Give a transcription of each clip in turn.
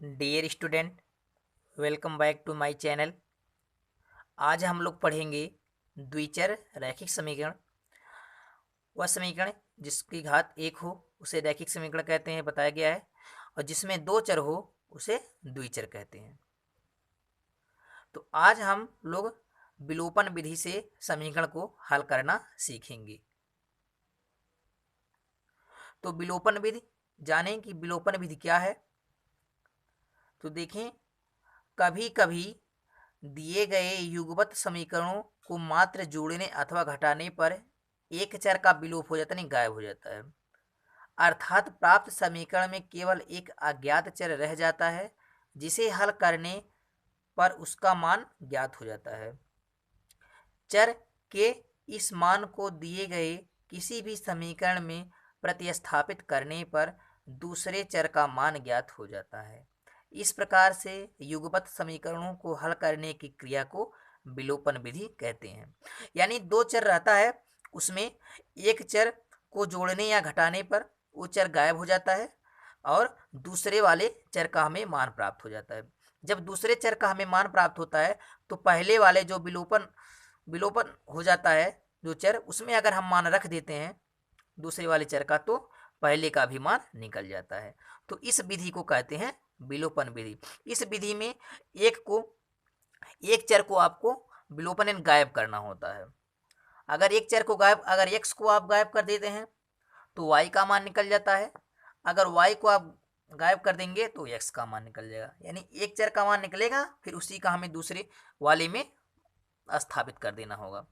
Dear student, welcome back to my channel. आज हम लोग पढ़ेंगे द्विचर रैखिक समीकरण। वह समीकरण जिसकी घात एक हो उसे रैखिक समीकरण कहते हैं, बताया गया है। और जिसमें दो चर हो उसे द्विचर कहते हैं। तो आज हम लोग विलोपन विधि से समीकरण को हल करना सीखेंगे। तो विलोपन विधि जानें कि विलोपन विधि क्या है। तो देखें, कभी कभी दिए गए युगपत समीकरणों को मात्र जोड़ने अथवा घटाने पर एक चर का विलोप हो जाता, नहीं गायब हो जाता है। अर्थात प्राप्त समीकरण में केवल एक अज्ञात चर रह जाता है जिसे हल करने पर उसका मान ज्ञात हो जाता है। चर के इस मान को दिए गए किसी भी समीकरण में प्रतिस्थापित करने पर दूसरे चर का मान ज्ञात हो जाता है। इस प्रकार से युगपत समीकरणों को हल करने की क्रिया को विलोपन विधि कहते हैं। यानी दो चर रहता है, उसमें एक चर को जोड़ने या घटाने पर वो चर गायब हो जाता है और दूसरे वाले चर का हमें मान प्राप्त हो जाता है। जब दूसरे चर का हमें मान प्राप्त होता है तो पहले वाले जो विलोपन हो जाता है जो चर, उसमें अगर हम मान रख देते हैं दूसरे वाले चर का तो पहले का भी मान निकल जाता है। तो इस विधि को कहते हैं विलोपन विधि। इस विधि में एक चर को आपको विलोपन यानी गायब करना होता है। अगर एक्स को आप गायब कर देते हैं तो वाई का मान निकल जाता है। अगर वाई को आप गायब कर देंगे तो एक्स का मान निकल जाएगा। यानी एक चर का मान निकलेगा, फिर उसी का हमें दूसरे वाले में स्थापित कर देना होगा।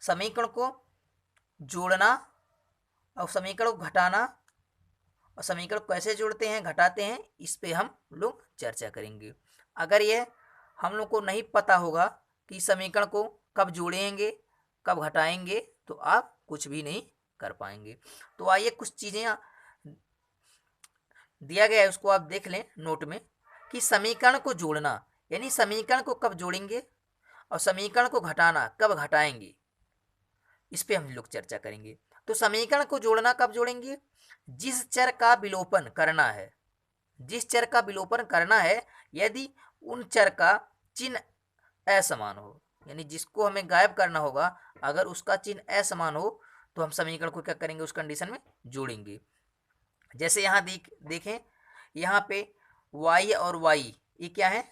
समीकरण को जोड़ना और समीकरण को घटाना, और समीकरण को कैसे जोड़ते हैं घटाते हैं, इस पे हम लोग चर्चा करेंगे। अगर यह हम लोग को नहीं पता होगा कि समीकरण को कब जोड़ेंगे कब घटाएंगे तो आप कुछ भी नहीं कर पाएंगे। तो आइए कुछ चीज़ें दिया गया है उसको आप देख लें नोट में कि समीकरण को जोड़ना यानी समीकरण को कब जोड़ेंगे और समीकरण को घटाना कब घटाएंगे, इस पे हम लोग चर्चा करेंगे। तो समीकरण को जोड़ना कब जोड़ेंगे? जिस चर का विलोपन करना है, जिस चर का विलोपन करना है यदि उन चर का चिन्ह असमान हो, यानी जिसको हमें गायब करना होगा अगर उसका चिन्ह असमान हो तो हम समीकरण को क्या करेंगे, उस कंडीशन में जोड़ेंगे। जैसे यहाँ देखें, यहाँ पे y और y ये क्या है,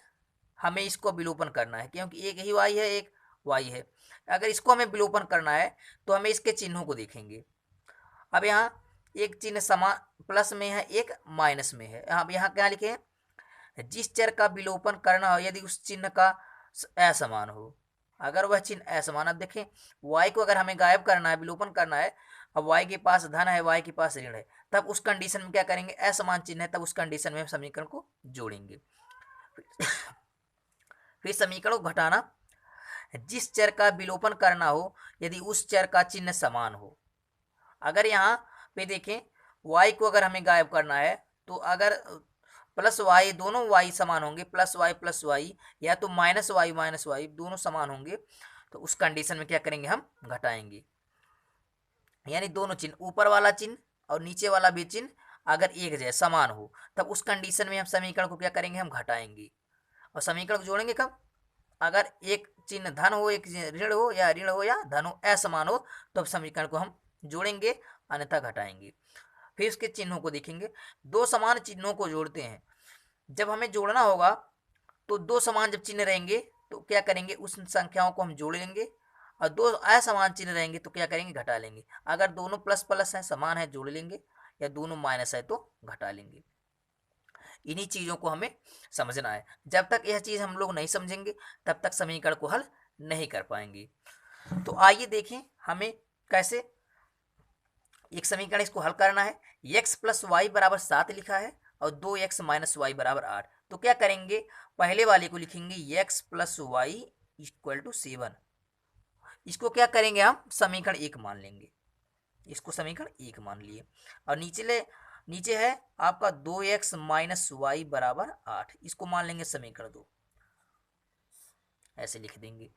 हमें इसको विलोपन करना है क्योंकि एक ही y है एक y है। अगर इसको हमें विलोपन करना है तो हमें इसके चिन्हों को देखेंगे। अब यहाँ एक चिन्ह समान प्लस में है एक माइनस में है। अब यहाँ क्या लिखे हैं, जिस चर का विलोपन करना हो यदि उस चिन्ह का असमान हो। अगर वह चिन्ह असमान, अब देखें y को अगर हमें गायब करना है विलोपन करना है, अब y के पास धन है y के पास ऋण है, तब उस कंडीशन में क्या करेंगे, असमान चिन्ह है तब उस कंडीशन में हम समीकरण को जोड़ेंगे। फिर समीकरण को घटाना, जिस चर का विलोपन करना हो यदि उस चर का चिन्ह समान हो। अगर यहाँ पे देखें y को अगर हमें गायब करना है तो अगर प्लस वाई दोनों y समान होंगे, प्लस वाई या तो माइनस वाई दोनों समान होंगे तो उस कंडीशन में क्या करेंगे, हम घटाएंगे। यानी दोनों चिन्ह ऊपर वाला चिन्ह और नीचे वाला भी चिन्ह अगर एक जैसा समान हो तब उस कंडीशन में हम समीकरण को क्या करेंगे, हम घटाएंगे। और समीकरण को जोड़ेंगे कब, अगर एक चिन्ह धन हो एक ऋण हो या ऋण हो या धन हो असमान हो तो समीकरण को हम जोड़ेंगे अन्यथा घटाएंगे। फिर उसके चिन्हों को देखेंगे, दो समान चिन्हों को जोड़ते हैं। जब हमें जोड़ना होगा तो दो समान जब चिन्ह रहेंगे तो क्या करेंगे, उस संख्याओं को हम जोड़ लेंगे और दो असमान चिन्ह रहेंगे तो क्या करेंगे, घटा लेंगे। अगर दोनों प्लस प्लस है समान है जोड़ लेंगे या दोनों माइनस है तो घटा लेंगे। इन्हीं चीज़ों को हमें समझना है। जब तक यह चीज़ हम लोग नहीं समझेंगे तब तक समीकरण को हल नहीं कर पाएंगे। तो आइए देखें हमें कैसे एक समीकरण इसको हल करना है। x प्लस वाई बराबर 7 लिखा है और 2x माइनस वाई बराबर 8। तो क्या करेंगे, पहले वाले को लिखेंगे x plus Y equal to 7। इसको क्या करेंगे, हम समीकरण 1 मान लेंगे। इसको समीकरण 1 मान लिए और नीचे है आपका 2x माइनस वाई बराबर 8, इसको मान लेंगे समीकरण 2। ऐसे लिख देंगे।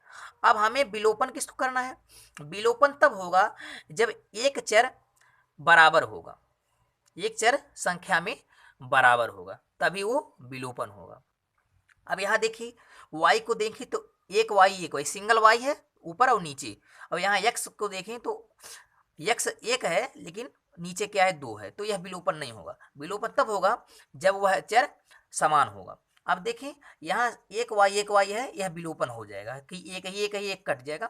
अब हमें विलोपन किसको करना है? विलोपन तब होगा जब एक चर बराबर होगा, एक चर संख्या में बराबर होगा, तभी वो विलोपन होगा। अब यहाँ देखिए y को देखें तो एक y सिंगल y है ऊपर और नीचे। अब यहाँ x को देखें तो x एक है लेकिन नीचे क्या है, 2 है, तो यह विलोपन नहीं होगा। विलोपन तब होगा जब वह चर समान होगा। अब देखें यहाँ एक y है, यह विलोपन हो जाएगा कि एक ही एक कट जाएगा।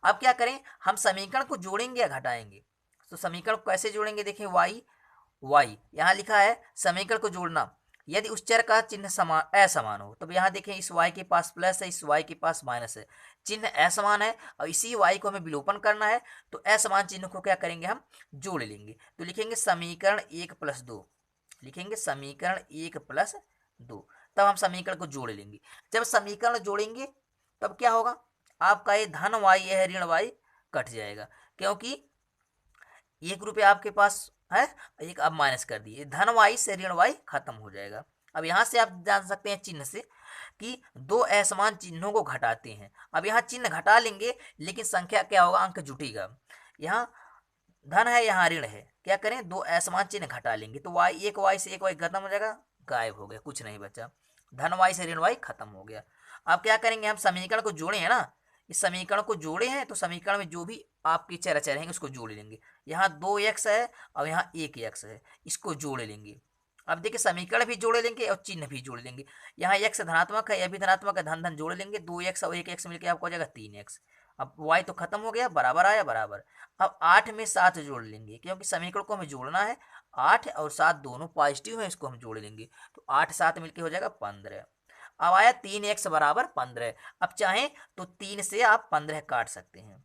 अब क्या करें, हम समीकरण को जोड़ेंगे या घटाएंगे? तो समीकरण को कैसे जोड़ेंगे? देखें y यहाँ लिखा है समीकरण को जोड़ना यदि उस चर का चिन्ह समान असमान हो। तो यहाँ देखें इस y के पास प्लस है, इस y के पास माइनस है, चिन्ह असमान है और इसी y को हमें विलोपन करना है, तो असमान चिन्ह को क्या करेंगे, हम जोड़ लेंगे। तो लिखेंगे समीकरण 1+2, लिखेंगे समीकरण 1+2, तब हम समीकरण को जोड़ लेंगे। जब समीकरण जोड़ेंगे तब क्या होगा, आपका ये धन y है ऋण y कट जाएगा, क्योंकि 1 रुपये आपके पास है, एक अब माइनस कर दिए, धन y से ऋण y खत्म हो जाएगा। अब यहाँ से आप जान सकते हैं चिन्ह से कि दो असमान चिन्हों को घटाते हैं। अब यहाँ चिन्ह घटा लेंगे लेकिन संख्या क्या होगा, अंक जुटेगा। यहाँ धन है, यहाँ ऋण है, क्या करें, दो असमान चिन्ह घटा लेंगे तो एक y से एक y खत्म हो जाएगा, गायब हो गया, कुछ नहीं बचा, धन y से ऋण y खत्म हो गया। अब क्या करेंगे, हम समीकरण को जोड़े हैं ना, इस समीकरण को जोड़े हैं तो समीकरण में जो भी आपके चर अचर रहेंगे उसको जोड़ लेंगे। यहाँ 2x है और यहाँ 1x है, इसको जोड़ लेंगे। अब देखिए समीकरण भी जोड़ लेंगे और चिन्ह भी जोड़ लेंगे। यहाँ x धनात्मक है, यह भी धनात्मक है, धन धन जोड़ लेंगे, 2x और 1x मिलकर आपको हो जाएगा 3x। अब y तो खत्म हो गया, बराबर आया बराबर। अब 8 में 7 जोड़ लेंगे क्योंकि समीकरण को हमें जोड़ना है, 8 और 7 दोनों पॉजिटिव है, इसको हम जोड़ लेंगे तो 8 7 मिलकर हो जाएगा 15। अब आया 3x बराबर 15। अब चाहें तो 3 से आप 15 काट सकते हैं,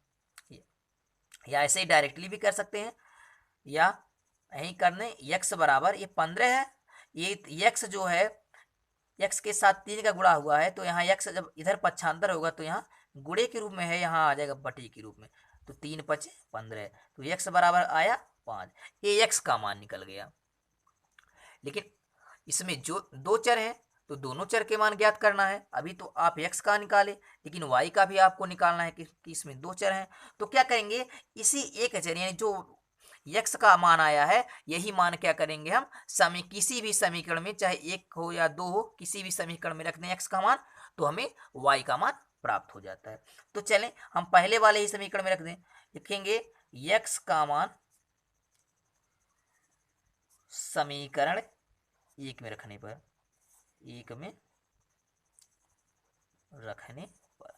या ऐसे ही डायरेक्टली भी कर सकते हैं, या यही करने x बराबर ये 15 है, ये x जो है x के साथ 3 का गुणा हुआ है, तो यहाँ x जब इधर पक्षांतर होगा तो यहाँ गुणे के रूप में है, यहाँ आ जाएगा बटे के रूप में, तो 3 5 15, तो x बराबर आया 5। ये x का मान निकल गया। लेकिन इसमें जो दो चर हैं तो दोनों चर के मान ज्ञात करना है। अभी तो आप x का निकाले लेकिन y का भी आपको निकालना है कि इसमें दो चर हैं। तो क्या करेंगे, इसी एक चर यानी जो x का मान आया है यही मान क्या करेंगे, हम किसी भी समीकरण में, चाहे 1 हो या 2 हो, किसी भी समीकरण में रख दें x का मान तो हमें y का मान प्राप्त हो जाता है। तो चलें हम पहले वाले ही समीकरण में रख दें, लिखेंगे x का मान समीकरण 1 में रखने पर, 1 में रखने पर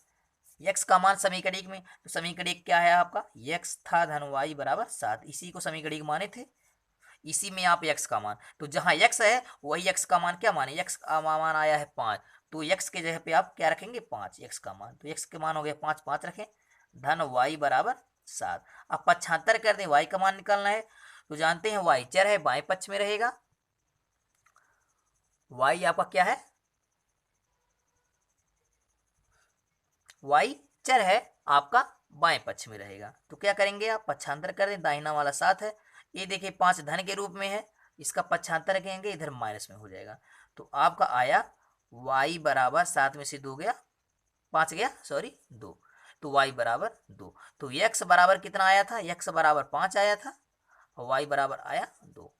x का मान समीकरण 1 में, तो समीकरण 1 क्या है आपका, x था धन y बराबर 7, इसी को समीकरण 1 माने थे, इसी में आप x का मान, तो जहां x है वही x का मान क्या माने, x का मान आया है 5, तो x के जगह पे आप क्या रखेंगे 5, x का मान, तो x के मान हो गया 5, 5 रखें, धन y बराबर 7। अब पक्षांतर कर दें, y का मान निकालना है, तो जानते हैं y चर है, बाएं पक्ष में रहेगा, y आपका क्या है, y चर है आपका बाएं पक्ष में रहेगा। तो क्या करेंगे, आप पक्षांतर कर दें, दाहिना वाला 7 है, ये देखिए 5 धन के रूप में है, इसका पक्षांतर करेंगे इधर माइनस में हो जाएगा, तो आपका आया y बराबर 7 में से 2 गया 5 गया सॉरी 2, तो y बराबर 2। तो x बराबर कितना आया था, x बराबर 5 आया था और y बराबर आया 2।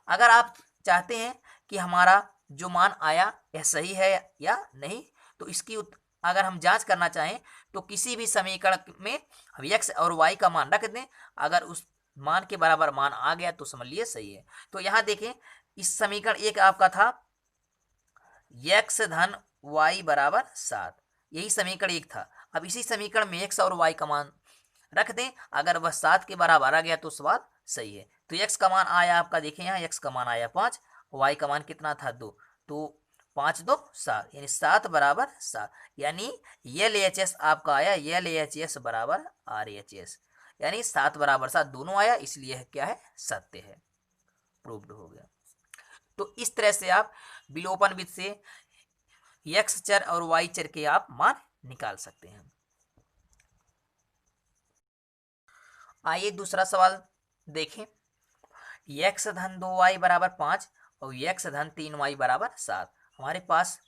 अगर आप चाहते हैं कि हमारा जो मान आया यह सही है या नहीं, तो इसकी अगर हम जांच करना चाहें तो किसी भी समीकरण में हम x और y का मान रख दें, अगर उस मान के बराबर मान आ गया तो समझ लिए सही है। तो यहाँ देखें इस समीकरण 1 आपका था x धन y बराबर 7, यही समीकरण 1 था। अब इसी समीकरण में x और y का मान रख दें, अगर वह 7 के बराबर आ गया तो सवाल सही है। तो x का मान आया आपका, देखें यहाँ x का मान आया 5, y का मान कितना था 2, तो 5 2 7 यानी 7 बराबर 7, यानी LHS आपका आया LHS बराबर RHS, यानी 7 बराबर 7 दोनों आया, इसलिए क्या है, सत्य है, प्रूव्ड हो गया। तो इस तरह से आप विलोपन विधि से x चर और y चर के आप मान निकाल सकते हैं। आइए दूसरा सवाल देखें, x धन 2y बराबर 5 और x धन 3y बराबर 7। हमारे पास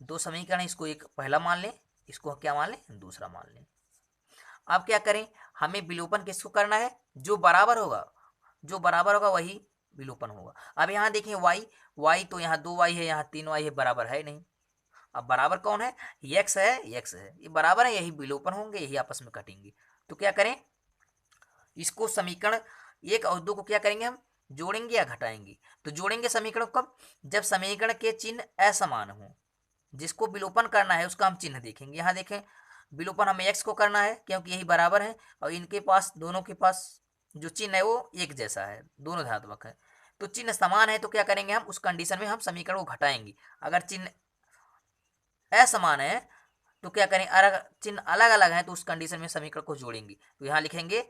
दो समीकरण, इसको एक पहला मान लें इसको क्या मान लें, दूसरा मान लें। अब क्या करें, हमें विलोपन किसको करना है, जो बराबर होगा, जो बराबर होगा वही विलोपन होगा। अब यहाँ देखें y तो यहाँ 2y है, यहाँ 3y है, बराबर है नहीं। अब बराबर कौन है, x है, x है, ये बराबर है, यही विलोपन होंगे, यही आपस में कटेंगे। तो क्या करें, इसको समीकरण 1 और 2 को क्या करेंगे, हम जोड़ेंगे या घटाएंगे। तो जोड़ेंगे समीकरण कब, जब समीकरण के चिन्ह असमान हो। जिसको विलोपन करना है उसका हम चिन्ह देखेंगे। यहाँ देखें, विलोपन हमें x को करना है क्योंकि यही बराबर है, और इनके पास, दोनों के पास जो चिन्ह है वो एक जैसा है, दोनों धनात्मक है। तो चिन्ह समान है तो क्या करेंगे, हम उस कंडीशन में हम समीकरण को घटाएंगे। अगर चिन्ह असमान है तो क्या करें, अगर चिन्ह अलग अलग है तो उस कंडीशन में समीकरण को जोड़ेंगे। तो यहाँ लिखेंगे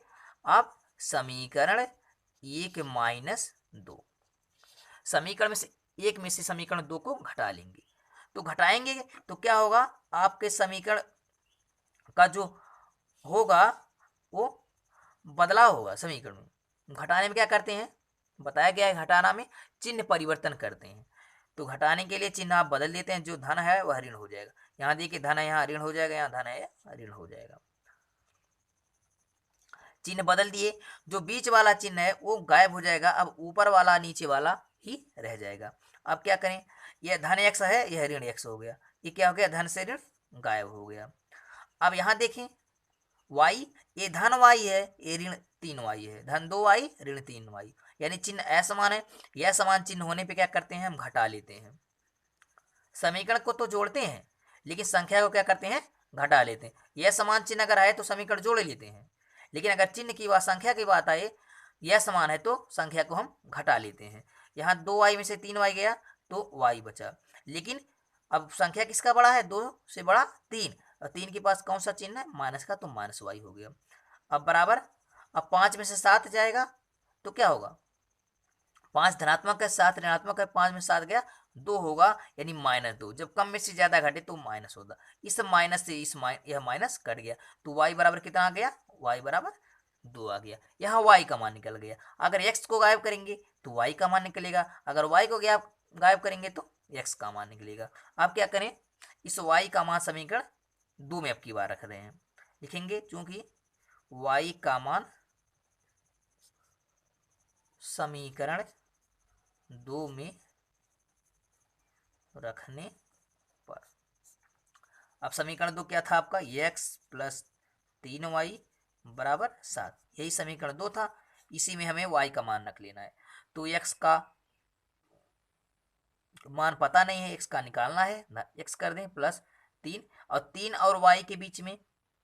आप समीकरण 1 माइनस 2, समीकरण में से एक में से समीकरण 2 को घटा लेंगे। तो घटाएंगे तो क्या होगा, आपके समीकरण का जो होगा वो बदलाव होगा। समीकरण में घटाने में क्या करते हैं, बताया गया है, घटाना में चिन्ह परिवर्तन करते हैं। तो घटाने के लिए चिन्ह आप बदल देते हैं, जो धन है वह ऋण हो जाएगा। यहाँ देखिए धन है, यहाँ ऋण हो जाएगा, यहाँ धन है, ऋण हो जाएगा। चिन्ह बदल दिए, जो बीच वाला चिन्ह है वो गायब हो जाएगा, अब ऊपर वाला नीचे वाला ही रह जाएगा। अब क्या करें, यह धन x है, यह ऋण x हो गया, ये क्या हो गया, धन से ऋण गायब हो गया। अब यहाँ देखें y, ये धन y है, ये ऋण 3y है, धन 2y ऋण 3y, यानी चिन्ह असमान है। यह समान चिन्ह होने पे क्या करते हैं, हम घटा लेते हैं। समीकरण को तो जोड़ते हैं लेकिन संख्या को क्या करते हैं, घटा लेते हैं। यह समान चिन्ह अगर है तो समीकरण जोड़ लेते हैं, लेकिन अगर चिन्ह की बात, संख्या की बात आए, यह समान है तो संख्या को हम घटा लेते हैं। यहाँ 2y में से 3y गया तो y बचा, लेकिन अब संख्या किसका बड़ा है, 2 से बड़ा 3, और 3 के पास कौन सा चिन्ह है, माइनस का, तो माइनस y हो गया। अब बराबर, अब 5 में से 7 जाएगा तो क्या होगा, 5 धनात्मक है, 7 ऋणात्मक है, 5 में 7 गया 2 होगा, यानी -2। जब कम में से ज्यादा घटे तो माइनस होगा, इस माइनस से यह माइनस कट गया, तो y बराबर कितना आ गया, y बराबर 2 आ गया। यहाँ y का मान निकल गया। अगर x को गायब करेंगे तो y का मान निकलेगा, अगर y को गायब करेंगे तो x का मान निकलेगा। आप क्या करें, इस y का मान समीकरण 2 में अब की बार रख रहे हैं, लिखेंगे चूंकि y का मान समीकरण 2 में रखने पर, अब समीकरण 2 क्या था आपका, x प्लस 3y बराबर 7, यही समीकरण 2 था। इसी में हमें y का मान रख लेना है। तो x का मान पता नहीं है, x का निकालना है, x कर दें प्लस 3, और 3 और y के बीच में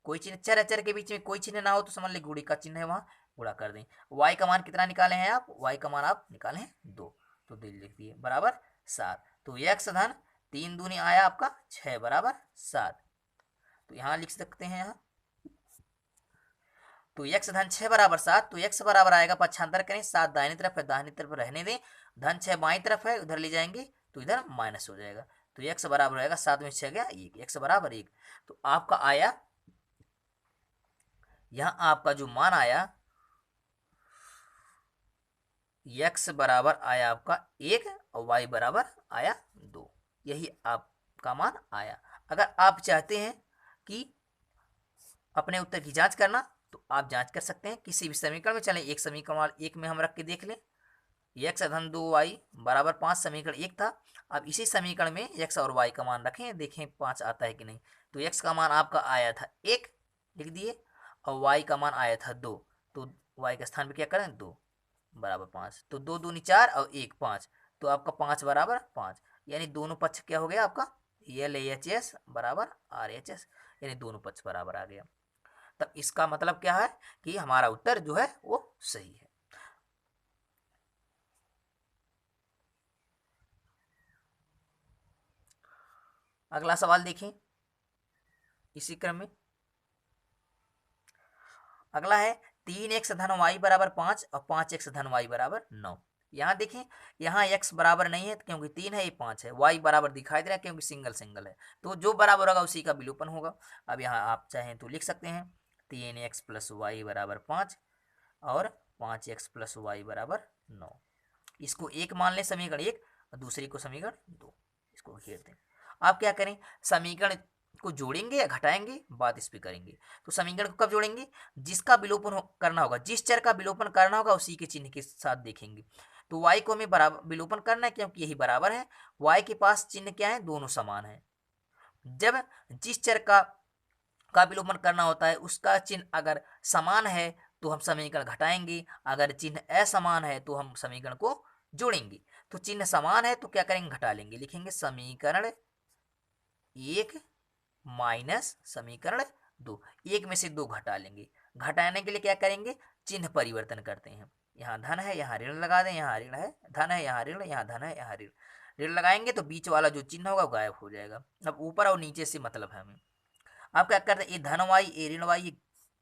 कोई चिन्ह, चर अचर के बीच में कोई चिन्ह ना हो तो समझ ले गुणे का चिन्ह है, वहाँ गुणा कर दें। y का मान कितना निकाले हैं आप, y का मान आप निकाले हैं 2, तो दिल लिख दिए बराबर 7। तो x धन 3 दूनी आया आपका 6 बराबर 7, तो यहाँ लिख सकते हैं, यहाँ तो x धन 6 बराबर 7, तो x बराबर आएगा, पक्षांतर करें, 7 दाहिनी तरफ है, दाहिनी तरफ रहने दें, धन 6 बाई तरफ है, उधर ले जाएंगे तो इधर माइनस हो जाएगा। तो x बराबर रहेगा 7 में 6 गया 1, x बराबर 1। तो आपका आया, यहाँ आपका जो मान आया x बराबर आया आपका 1 और y बराबर आया 2, यही आपका मान आया। अगर आप चाहते हैं कि अपने उत्तर की जांच करना तो आप जांच कर सकते हैं, किसी भी समीकरण में चलें, एक समीकरण 1 में हम रख के देख लें, x धन 2y बराबर 5 समीकरण 1 था। अब इसी समीकरण में x और y का मान रखें, देखें 5 आता है कि नहीं। तो x का मान आपका आया था 1, लिख दिए, और y का मान आया था 2, तो y के स्थान पे क्या करें, 2 बराबर 5, तो 2 दूनी 4 और 1 5, तो आपका 5 बराबर 5, यानी दोनों पक्ष क्या हो गया आपका, LHS बराबर RHS, यानी दोनों पक्ष बराबर आ गया। तब इसका मतलब क्या है कि हमारा उत्तर जो है वो सही है। अगला सवाल देखें इसी क्रम में। अगला है 3x धन y बराबर 5 और 5x धन y बराबर 9। यहाँ देखें, यहाँ x बराबर नहीं है क्योंकि 3 है, ये 5 है, y बराबर दिखाई दे रहा है क्योंकि सिंगल सिंगल है, तो जो बराबर होगा उसी का विलोपन होगा। अब यहाँ आप चाहें तो लिख सकते हैं 3x प्लस वाई बराबर 5 और 5x प्लस वाई बराबर 9। इसको एक मान लें समीकरण 1 और दूसरी को समीकरण 2, इसको घेर दें। आप क्या करें, समीकरण को जोड़ेंगे या घटाएंगे, बात इस पे करेंगे। तो समीकरण को कब जोड़ेंगे, जिसका विलोपन करना होगा, जिस चर का विलोपन करना होगा उसी के चिन्ह के साथ देखेंगे। तो y को हमें बराबर विलोपन करना है क्योंकि यही बराबर है, y के पास चिन्ह क्या है, दोनों समान है। जब जिस चर का विलोपन करना होता है उसका चिन्ह अगर समान है तो हम समीकरण घटाएंगे, अगर चिन्ह असमान है तो हम समीकरण को जोड़ेंगे। तो चिन्ह समान है तो क्या करेंगे, घटा लेंगे, लिखेंगे समीकरण 1 माइनस समीकरण 2, एक में से 2 घटा लेंगे। घटाने के लिए क्या करेंगे, चिन्ह परिवर्तन करते हैं, यहाँ धन है यहाँ ऋण लगा दें, यहाँ ऋण है, धन है यहाँ ऋण, यहाँ धन है यहाँ ऋण, ऋण लगाएंगे तो बीच वाला जो चिन्ह होगा गायब हो जाएगा। अब ऊपर और नीचे से मतलब है हमें। अब क्या करते हैं, ये धन वाई ये ऋण वाई ये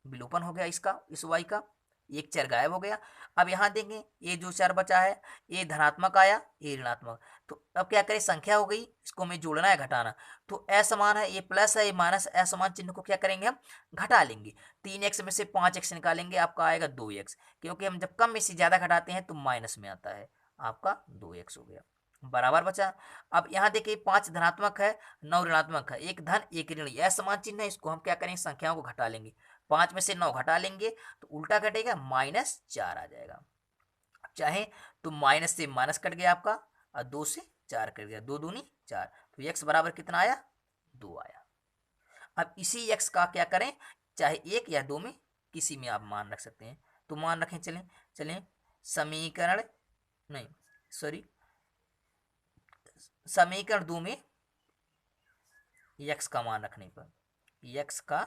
विलोपन हो गया, इसका इस वाई का एक चर गायब हो गया। अब यहाँ देखें ये जो चर बचा है ये धनात्मक आया ये ऋणात्मक, तो अब क्या करें, संख्या हो गई, इसको हमें जोड़ना है घटाना। तो असमान है ये प्लस है ये माइनस, असमान चिन्ह को क्या करेंगे हम घटा लेंगे। 3x में से 5x निकालेंगे, आपका आएगा 2x, क्योंकि हम जब कम में से ज्यादा घटाते हैं तो माइनस में आता है, आपका 2x हो गया, बराबर बचा। अब यहाँ देखिए 5 धनात्मक है 9 ऋणात्मक है, एक धन एक ऋण, यह समान चिन्ह है, इसको हम क्या करेंगे संख्याओं को घटा लेंगे। 5 में से 9 घटा लेंगे तो उल्टा घटेगा -4 आ जाएगा। चाहे तो माइनस से माइनस कट गया आपका और 2 से 4 कट गया, 2 दूनी 4, तो x बराबर कितना आया, 2 आया। अब इसी x का क्या करें, चाहे 1 या 2 में किसी में आप मान रख सकते हैं, तो मान रखें, चलें समीकरण नहीं सॉरी समीकरण 2 में x का मान रखने पर, x का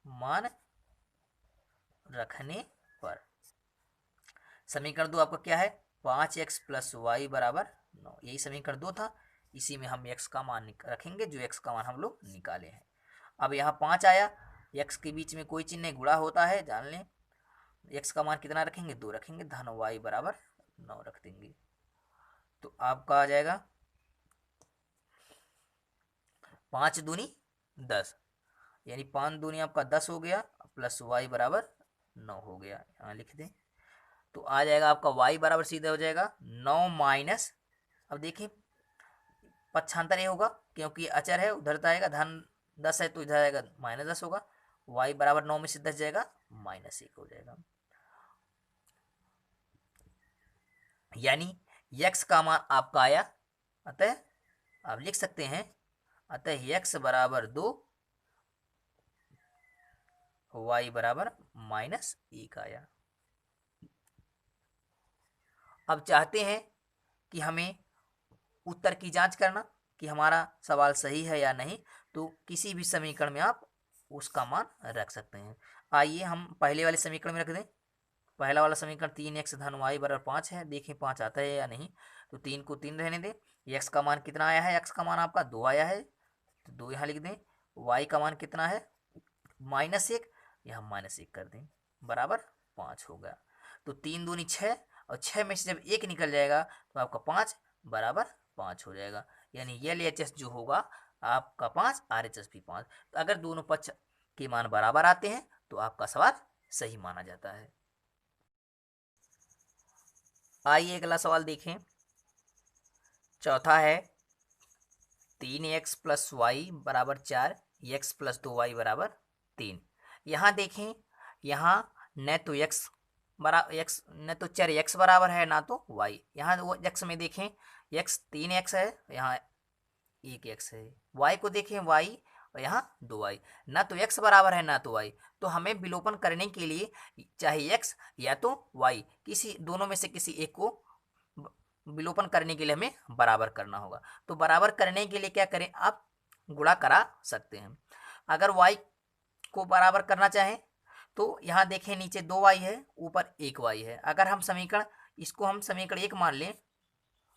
मान रखने पर समीकरण 2 आपका क्या है, 5x प्लस वाई बराबर 9, यही समीकरण 2 था, इसी में हम x का मान रखेंगे जो x का मान हम लोग निकाले हैं। अब यहाँ 5 आया, x के बीच में कोई चिन्ह नहीं, गुणा होता है जान लें, x का मान कितना रखेंगे, 2 रखेंगे, धन y बराबर 9 रख देंगे, तो आपका आ जाएगा 5 दूनी 10, यानी 5 दूनी आपका 10 हो गया, प्लस y बराबर 9 हो गया, यहाँ लिख दें। तो आ जाएगा आपका y बराबर सीधे हो जाएगा 9 माइनस, अब देखिए पक्षांतर ये होगा क्योंकि अचर है, उधर आएगा धन 10 है तो इधर आएगा -10 होगा, y बराबर 9 में से 10 जाएगा -1 हो जाएगा, यानी x का मान आपका आया, अतः आप लिख सकते हैं, अतः x बराबर 2 y बराबर -1 आया। अब चाहते हैं कि हमें उत्तर की जांच करना कि हमारा सवाल सही है या नहीं, तो किसी भी समीकरण में आप उसका मान रख सकते हैं। आइए हम पहले वाले समीकरण में रख दें, पहला वाला समीकरण 3x धन y बराबर 5 है, देखें 5 आता है या नहीं, तो 3 को 3 रहने दें, x का मान कितना आया है, x का मान आपका 2 आया है, तो 2 यहाँ लिख दें, y का मान कितना है -1, यहाँ -1 कर दें, बराबर 5 हो गया। तो 3 दूनी 6 और 6 में से जब 1 निकल जाएगा तो आपका 5 बराबर 5 हो जाएगा, यानी LHS जो होगा आपका 5, RHS भी 5। तो अगर दोनों पक्ष के मान बराबर आते हैं तो आपका सवाल सही माना जाता है। आइए अगला सवाल देखें, चौथा है 3x प्लस वाई बराबर 4, x प्लस 2y बराबर 3। यहाँ देखें, यहाँ न तो x न तो चर x बराबर है ना तो y, यहाँ वो x में देखें x 3x है, यहाँ 1x है, y को देखें y और यहाँ 2y, ना तो x बराबर है ना तो y, तो हमें विलोपन करने के लिए चाहे x या तो y, किसी दोनों में से किसी एक को विलोपन करने के लिए हमें बराबर करना होगा। तो बराबर करने के लिए क्या करें, आप गुणा करा सकते हैं। अगर y को बराबर करना चाहें तो यहाँ देखें नीचे 2y है ऊपर 1y है, अगर हम समीकरण इसको हम समीकरण 1 मान लें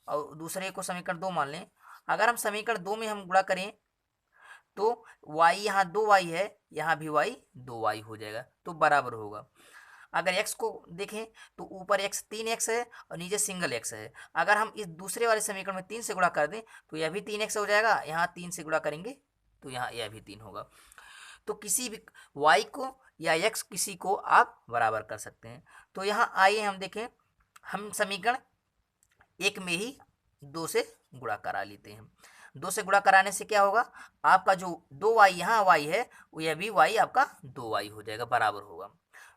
और दूसरे को समीकरण 2 मान लें, अगर हम समीकरण 2 में हम गुणा करें तो y यहाँ 2y है, यहाँ भी y 2y हो जाएगा, तो बराबर होगा। अगर x को देखें तो ऊपर x 3x है और नीचे सिंगल x है, अगर हम इस दूसरे वाले समीकरण में 3 से गुणा कर दें तो यह भी 3x हो जाएगा, यहाँ 3 से गुणा करेंगे तो यहाँ यह भी 3 होगा। तो किसी भी y को या x किसी को आप बराबर कर सकते हैं। तो यहाँ आइए हम देखें, हम समीकरण 1 में ही 2 से गुणा करा लेते हैं। 2 से गुणा कराने से क्या होगा, आपका जो 2y यहाँ y है वो यह भी y आपका 2y हो जाएगा, बराबर होगा।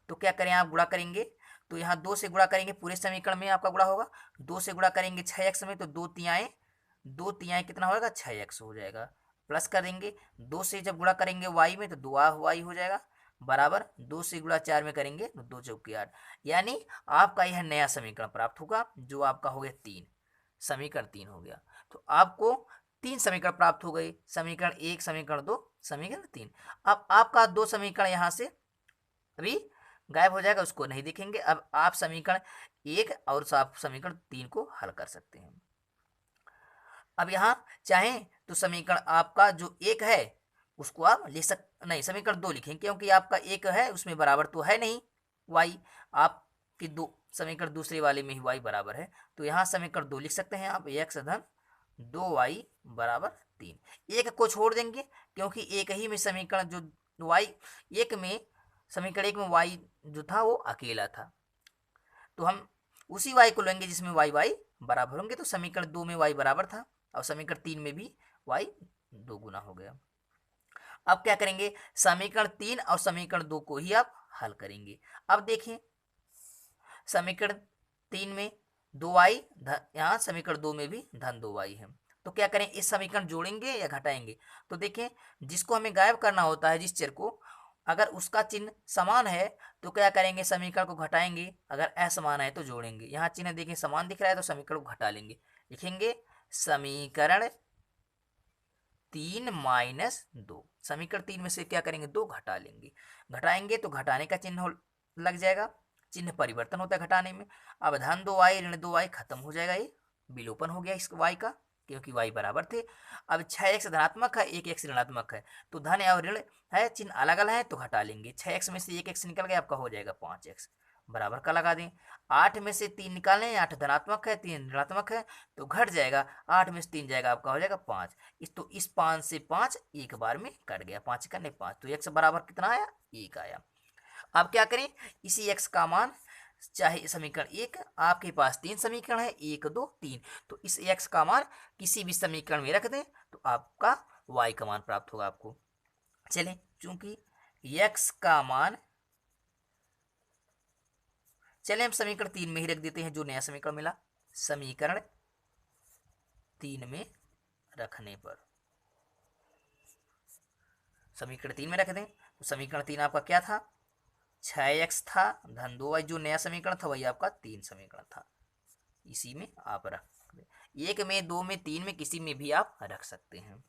तो क्या करें, आप गुणा करेंगे तो यहाँ 2 से गुणा करेंगे, पूरे समीकरण में आपका गुणा होगा। 2 से गुणा करेंगे 6x में तो 2 तिहाई कितना होगा, 6x हो जाएगा। प्लस कर देंगे 2 से जब गुणा करेंगे y में तो 2y हो जाएगा, बराबर 2 से गुणा 4 में करेंगे तो 2 चौके 8, यानी आपका यह नया समीकरण प्राप्त होगा जो आपका हो गया 3, समीकरण 3 हो गया। तो आपको 3 समीकरण प्राप्त हो गए, समीकरण 1, समीकरण 2, समीकरण 3। अब आपका 2 समीकरण यहाँ से अभी गायब हो जाएगा, उसको नहीं देखेंगे। अब आप समीकरण 1 और आप समीकरण 3 को हल कर सकते हैं। अब यहाँ चाहें तो समीकरण आपका जो 1 है उसको आप नहीं, समीकरण 2 लिखें, क्योंकि आपका 1 है उसमें बराबर तो है नहीं y, आपकी 2 समीकरण दूसरे वाले में ही y बराबर है, तो यहाँ समीकरण 2 लिख सकते हैं आप, x धन 2y बराबर 3। 1 को छोड़ देंगे क्योंकि एक ही में समीकरण जो y एक में समीकरण 1 में y जो था वो अकेला था, तो हम उसी y को लेंगे जिसमें y बराबर होंगे। तो समीकरण 2 में y बराबर था और समीकरण 3 में भी y 2 गुना हो गया। अब क्या करेंगे, समीकरण 3 और समीकरण 2 को ही आप हल करेंगे। अब देखें समीकरण 3 में 2y, यहाँ समीकरण 2 में भी धन 2y है, तो क्या करें, इस समीकरण जोड़ेंगे या घटाएंगे। तो देखें जिसको हमें गायब करना होता है, जिस चर को, अगर उसका चिन्ह समान है तो क्या करेंगे, समीकरण को घटाएंगे, अगर असमान है तो जोड़ेंगे। यहाँ चिन्ह देखें समान दिख रहा है तो समीकरण को घटा लेंगे, लिखेंगे समीकरण 3 माइनस 2, समीकरण 3 में से क्या करेंगे, 2 घटा लेंगे, घटाएंगे तो घटाने का चिन्ह लग जाएगा, चिन्ह परिवर्तन होता है घटाने में। अब धन 2y ऋण 2y खत्म हो जाएगा, ये विलोपन हो गया इस y का, क्योंकि y बराबर थे। अब 6x धनात्मक है, 1x ऋणात्मक है, तो धन और ऋण है, चिन्ह अलग अलग है तो घटा लेंगे। 6x में से 1x निकल गया, आपका हो जाएगा 5x, बराबर का लगा दें। 8 में से 3 निकालें, 8 धनात्मक है 3 ऋणात्मक है तो घट जाएगा, 8 में से 3 जाएगा, आपका हो जाएगा 5। तो इस 5 से 5 एक बार में कट गया, 5 करने 5, तो x बराबर कितना आया, 1 आया। अब क्या करें, इसी x का मान, चाहे समीकरण 1, आपके पास 3 समीकरण है 1 2 3, तो इस x का मान किसी भी समीकरण में रख दें तो आपका y का मान प्राप्त होगा आपको। चलें, चूंकि x का मान, चलें हम समीकरण 3 में ही रख देते हैं, जो नया समीकरण मिला, समीकरण 3 में रखने पर, समीकरण 3 में रख दें तो समीकरण 3 आपका क्या था, 6x था धन 2y, जो नया समीकरण था वही आपका 3 समीकरण था, इसी में आप रख दें, 1 में 2 में 3 में किसी में भी आप रख सकते हैं।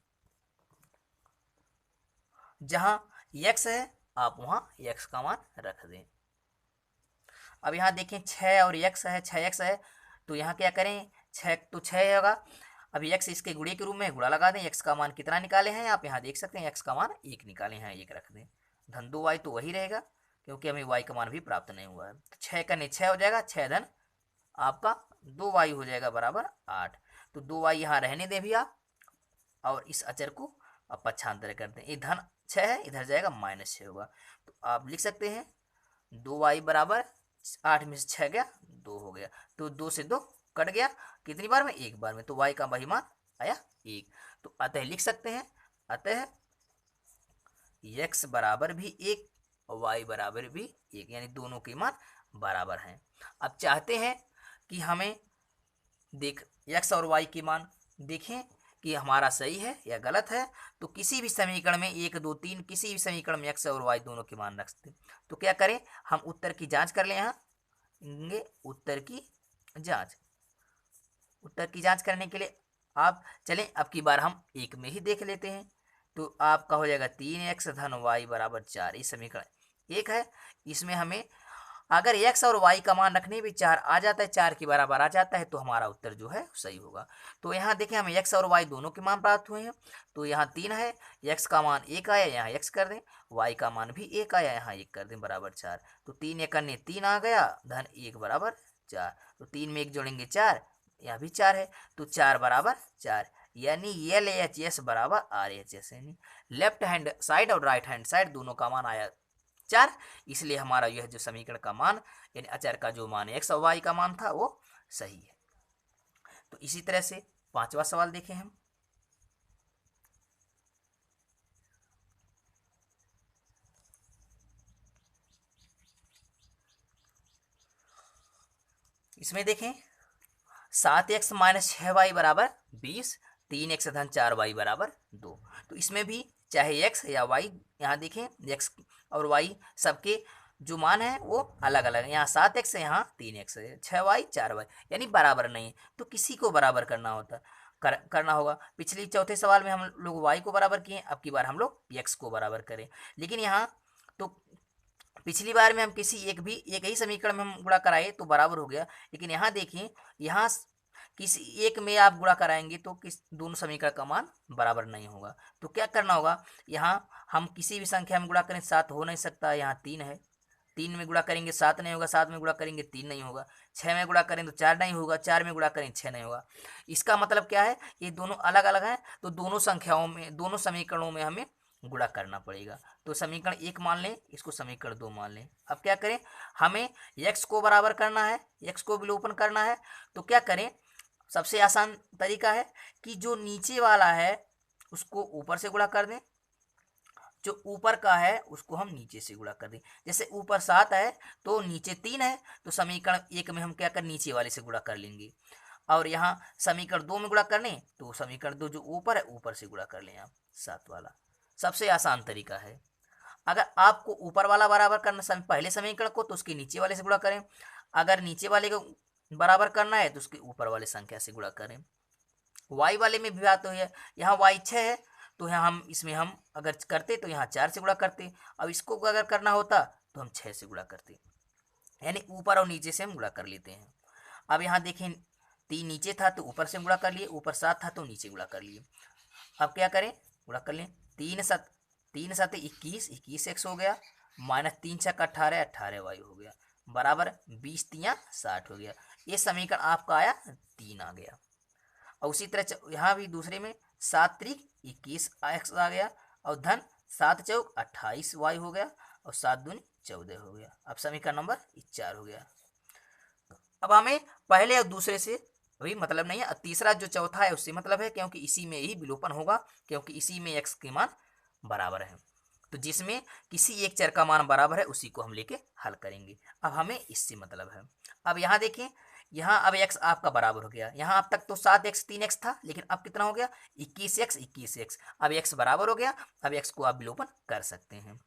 जहां x है आप वहां x का मान रख दें। अब यहाँ देखें 6 और x है, 6x है तो यहाँ क्या करें, 6 तो 6 होगा, अभी x इसके गुणे के रूप में गुणा लगा दें, x का मान कितना निकाले हैं आप यहाँ देख सकते हैं, x का मान 1 निकाले हैं, 1 रख दें, धन 2y तो वही रहेगा क्योंकि हमें y का मान भी प्राप्त नहीं हुआ है, तो 6 करने 6 हो जाएगा, 6 धन आपका 2y हो जाएगा बराबर 8, तो 2y यहाँ रहने दें भी आप, और इस अचर को आप पक्षांतर कर दें, ये धन 6 है इधर जाएगा -6 होगा, तो आप लिख सकते हैं 2y बराबर 8 में से 6 गया 2 हो गया, तो 2 से 2 कट गया, कितनी बार में, एक बार में, तो y का वही मान आया 1। तो अतः लिख सकते हैं, अतः x बराबर भी 1 और y बराबर भी 1, यानी दोनों के मान बराबर हैं। अब चाहते हैं कि हमें x और y के मान देखें कि हमारा सही है या गलत है, तो किसी भी समीकरण में 1 2 3 किसी भी समीकरण में x और y दोनों के मान रख सकते हैं। तो क्या करें, हम उत्तर की जांच कर लें, यहाँ उत्तर की जांच करने के लिए आप चलें, अब की बार हम 1 में ही देख लेते हैं, तो आपका हो जाएगा 3x धन y बराबर 4, ये समीकरण 1 है। इसमें हमें अगर x और y का मान रखने भी 4 आ जाता है, 4 के बराबर आ जाता है, तो हमारा उत्तर जो है सही होगा। तो यहाँ देखें हमें x और y दोनों के मान प्राप्त हुए हैं, तो यहाँ 3 है, x का मान 1 आया, यहाँ x कर दें, y का मान भी 1 आया, यहाँ 1 कर दें, बराबर 4, तो 3 1 करने 3 आ गया, धन 1 बराबर 4, तो 3 में 1 जोड़ेंगे 4, यहाँ भी 4 है, तो 4 बराबर 4, यानी LHS बराबर RHS, यानी लेफ्ट हैंड साइड और राइट हैंड साइड दोनों का मान आया 4, इसलिए हमारा यह जो समीकरण का मान यानी अचर का जो मान x और y का मान था वो सही है। तो इसी तरह से 5वां सवाल देखें हम, इसमें देखें 7x माइनस 6y बराबर 20, 3x धन 4y बराबर 2। तो इसमें भी चाहे x या y, यहाँ देखें x और y सबके जो मान है वो अलग अलग है। यहाँ 7x है, यहाँ 3x है, 6y 4y, यानी बराबर नहीं है। तो किसी को बराबर करना होगा। पिछली चौथे सवाल में हम लोग y को बराबर किए, अब की बार हम लोग x को बराबर करें। लेकिन यहाँ तो पिछली बार में हम किसी एक ही समीकरण में हम गुणा कराए तो बराबर हो गया, लेकिन यहाँ देखिए, यहाँ किसी एक में आप गुणा कराएंगे तो दोनों समीकरण का मान बराबर नहीं होगा। तो क्या करना होगा, यहाँ हम किसी भी संख्या में गुणा करें 7 हो नहीं सकता, यहाँ 3 है, 3 में गुणा करेंगे 7 नहीं होगा, 7 में गुणा करेंगे 3 नहीं होगा, 6 में गुणा करें तो 4 नहीं होगा, 4 में गुणा करें 6 नहीं होगा। इसका मतलब क्या है, ये दोनों अलग अलग हैं, तो दोनों संख्याओं में, दोनों समीकरणों में हमें गुणा करना पड़ेगा। तो समीकरण 1 मान लें, इसको समीकरण 2 मान लें। अब क्या करें, हमें x को बराबर करना है, x को विलोपन करना है। तो क्या करें, सबसे आसान तरीका है कि जो नीचे वाला है उसको ऊपर से गुणा कर दें, जो ऊपर का है उसको हम नीचे से गुणा कर दें। जैसे ऊपर 7 है तो नीचे 3 है, तो समीकरण 1 में हम क्या कर नीचे वाले से गुणा कर लेंगे, और यहाँ समीकरण 2 में गुणा कर लें तो समीकरण 2 जो ऊपर है ऊपर से गुणा कर लें आप, 7 वाला। सबसे आसान तरीका है। अगर आपको ऊपर वाला बराबर करना पहले समीकरण को, तो उसके नीचे वाले से गुणा करें। अगर नीचे वाले को बराबर करना है तो उसके ऊपर वाले संख्या से गुणा करें। y वाले में भी बात हुई है, यहाँ y 6 है तो यहाँ हम इसमें हम अगर करते तो यहाँ 4 से गुणा करते। अब इसको अगर करना होता तो हम 6 से गुणा करते, यानी ऊपर और नीचे से हम गुणा कर लेते हैं। अब यहाँ देखें 3 नीचे था तो ऊपर से गुणा कर लिए, ऊपर 7 था तो नीचे गुणा कर लिए। अब क्या करें, गुणा कर लें, 3 7 21, 21 x हो गया, माइनस 3 6 18, 18y हो गया, बराबर 20 3 60 हो गया। ये समीकरण आपका आया 3 आ गया। और उसी तरह यहाँ भी दूसरे में 7 3 21 x आ गया, और धन 7 चौक 28 y हो गया, और 7 दूनी 14 हो गया। अब समीकरण नंबर 4 हो गया। अब हमें पहले और दूसरे से अभी मतलब नहीं है, तीसरा जो चौथा है उससे मतलब है, क्योंकि इसी में ही विलोपन होगा, क्योंकि इसी में x के मान बराबर है। तो जिसमें किसी एक चर का मान बराबर है उसी को हम लेके हल करेंगे। अब हमें इससे मतलब है। अब यहाँ देखें, यहाँ अब x आपका बराबर हो गया। यहाँ अब तक तो 7x 3x था, लेकिन अब कितना हो गया 21x। अब x बराबर हो गया। अब x को आप विलोपन कर सकते हैं।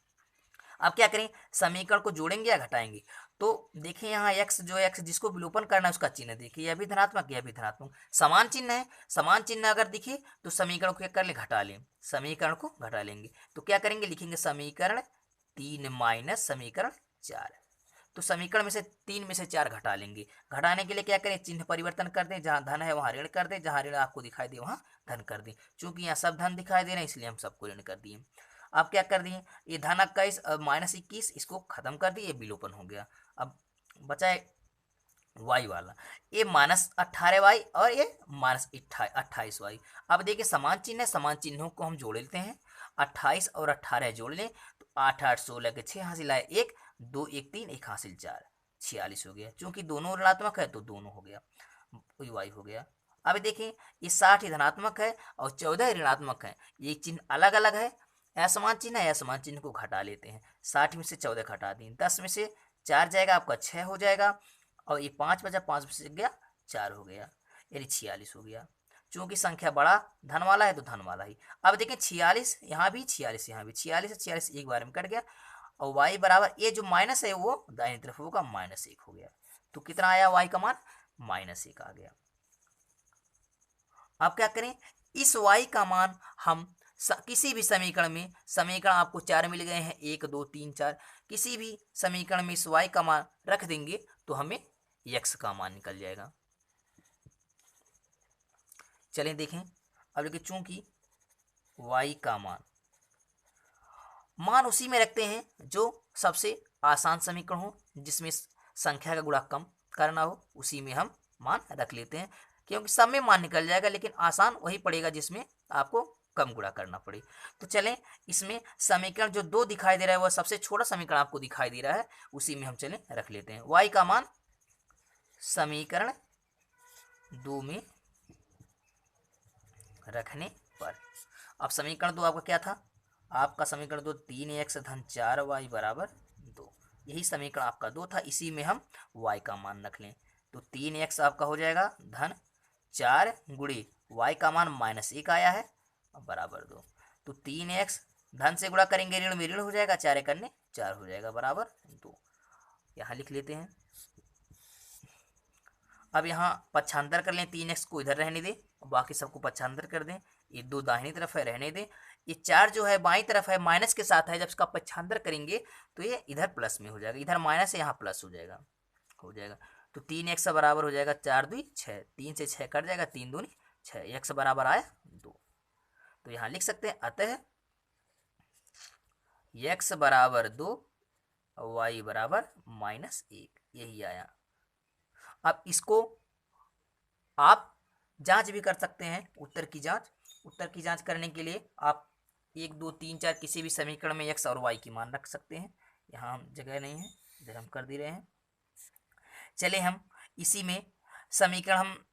अब क्या करें, समीकरण को जोड़ेंगे या घटाएंगे। तो देखिए यहाँ x जो है, x जिसको विलोपन करना है उसका चिन्ह देखिए, यह भी धनात्मक यह भी धनात्मक, समान चिन्ह है। समान चिन्ह अगर दिखे तो समीकरण को क्या कर ले, घटा लें, समीकरण को घटा लेंगे। तो क्या करेंगे, लिखेंगे समीकरण 3 माइनस समीकरण 4। तो समीकरण में से 3 में से 4 घटा लेंगे। घटाने के लिए क्या करें, चिन्ह परिवर्तन कर दें, जहाँ धन है वहाँ ऋण कर दें, जहाँ ऋण आपको दिखाई दे वहाँ धन कर दें। चूंकि यहाँ सब धन दिखाई दे रहे हैं इसलिए हम सबको ऋण कर दिए। आप क्या कर दिए, ये धन 21 माइनस 21 इसको खत्म कर दिए, विलोपन हो गया। अब बचा है y वाला, ये माइनस 18y और ये माइनस 28y। अब देखिए समान चिन्ह है, समान चिन्हों को हम जोड़ लेते हैं। 28 और 18 जोड़ लें तो 8 8 16 के 6 हासिल आए, 1 2 1 3 1 हासिल 4, 46 हो गया। चूंकि दोनों ऋणात्मक है तो दोनों हो गया, y हो गया। अब देखें ये 60 धनात्मक है और 14 ऋणात्मक है, ये चिन्ह अलग अलग है। असमान चिन्ह है, असमान चिन्ह को घटा लेते हैं। 60 में से 14 घटा दें, 10 में से 4 जाएगा आपका 6 हो जाएगा, और ये 5 बचा, 5 में से गया 4 हो गया, यानी 46 हो गया। चूंकि संख्या बड़ा धन वाला है तो धन वाला ही। अब देखें 46 यहाँ भी 46 यहाँ भी, 46 46 एक बार में कट गया, और y बराबर ये जो माइनस है वो दाहिनी तरफ होगा, -1 हो गया। तो कितना आया y का मान, -1 आ गया। अब क्या करें, इस y का मान हम किसी भी समीकरण में, समीकरण आपको 4 मिल गए हैं, 1 2 3 4, किसी भी समीकरण में इस y का मान रख देंगे तो हमें x का मान निकल जाएगा। चलें देखें, अब देखिए चूंकि y का मान उसी में रखते हैं जो सबसे आसान समीकरण हो, जिसमें संख्या का गुणा कम करना हो, उसी में हम मान रख लेते हैं, क्योंकि सब में मान निकल जाएगा, लेकिन आसान वही पड़ेगा जिसमें आपको कम गुणा करना पड़े। तो चलें, इसमें समीकरण जो 2 दिखाई दे रहा है वह सबसे छोटा समीकरण आपको दिखाई दे रहा है, उसी में हम चलें रख लेते हैं। y का मान समीकरण 2 में रखने पर, अब समीकरण 2 आपका क्या था, आपका समीकरण 2 3x धन 4y बराबर 2, यही समीकरण आपका 2 था, इसी में हम y का मान रख लें। तो 3x आपका हो जाएगा धन 4 गुड़ी y का मान -1 आया है बराबर 2। तो 3x धन से गुणा करेंगे ऋण में ऋण हो जाएगा, 4 करने 4 हो जाएगा बराबर 2। यहाँ लिख लेते हैं। अब यहाँ पक्षांतर कर लें, 3x को इधर रहने दें, बाकी सबको पक्षांतर कर दें। ये 2 दाहिनी तरफ है, रहने दें। ये 4 जो है बाईं तरफ है, माइनस के साथ है, जब इसका पक्षांतर करेंगे तो ये इधर प्लस में हो जाएगा, इधर माइनस है, यहाँ प्लस हो जाएगा। तो 3x बराबर हो जाएगा 4 2 6, 3 से 6 कट जाएगा, 3 2 6, x बराबर आया 2। तो यहाँ लिख सकते हैं अतः x बराबर 2 y बराबर -1, यही आया। अब इसको आप जांच भी कर सकते हैं, उत्तर की जांच करने के लिए आप 1 2 3 4 किसी भी समीकरण में x और y की मान रख सकते हैं। यहाँ हम जगह नहीं है, इधर हम कर दे रहे हैं। चले हम इसी में समीकरण हम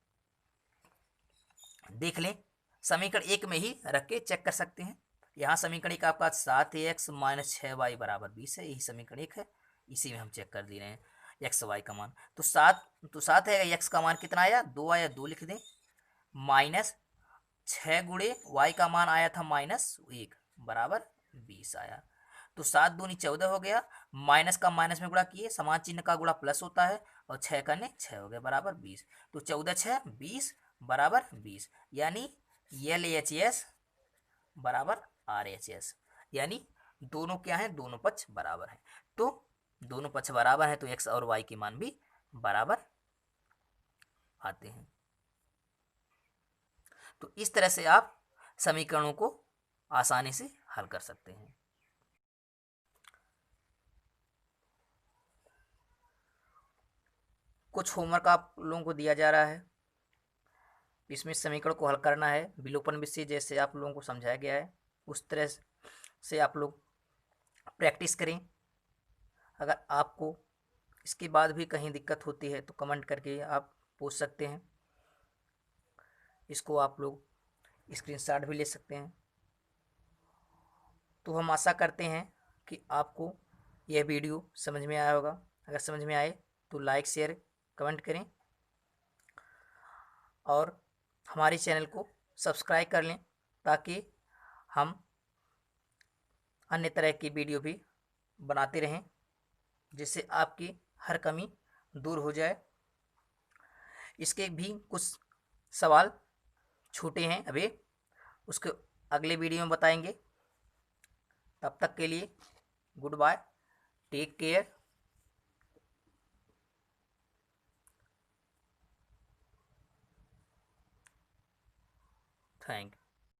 देख लें, समीकरण 1 में ही रख के चेक कर सकते हैं। यहाँ समीकरण 1 आपका 7x - 6y बराबर 20 है, यही समीकरण 1 है, इसी में हम चेक कर दे रहे हैं एक्स वाई का मान। तो 7 है, एक्स का मान कितना आया 2 आया, 2 लिख दें, -6 गुणे वाई का मान आया था -1 बराबर 20 आया। तो 7 दूनी 14 हो गया, माइनस का माइनस में गुणा किए, समान चिन्ह का गुणा प्लस होता है, और 6 करने 6 हो गया बराबर 20। तो 14 6 20 बराबर 20, यानी LHS बराबर RHS, यानी दोनों क्या है, दोनों पक्ष बराबर है। तो दोनों पक्ष बराबर है तो x और y के मान भी बराबर आते हैं। तो इस तरह से आप समीकरणों को आसानी से हल कर सकते हैं। कुछ होमवर्क आप लोगों को दिया जा रहा है, इसमें समीकरण को हल करना है, विलोपन विधि जैसे आप लोगों को समझाया गया है उस तरह से आप लोग प्रैक्टिस करें। अगर आपको इसके बाद भी कहीं दिक्कत होती है तो कमेंट करके आप पूछ सकते हैं, इसको आप लोग स्क्रीनशॉट भी ले सकते हैं। तो हम आशा करते हैं कि आपको यह वीडियो समझ में आया होगा। अगर समझ में आए तो लाइक शेयर कमेंट करें और हमारे चैनल को सब्सक्राइब कर लें, ताकि हम अन्य तरह की वीडियो भी बनाते रहें, जिससे आपकी हर कमी दूर हो जाए। इसके भी कुछ सवाल छूटे हैं अभी, उसके अगले वीडियो में बताएंगे। तब तक के लिए goodbye, take care, thank you.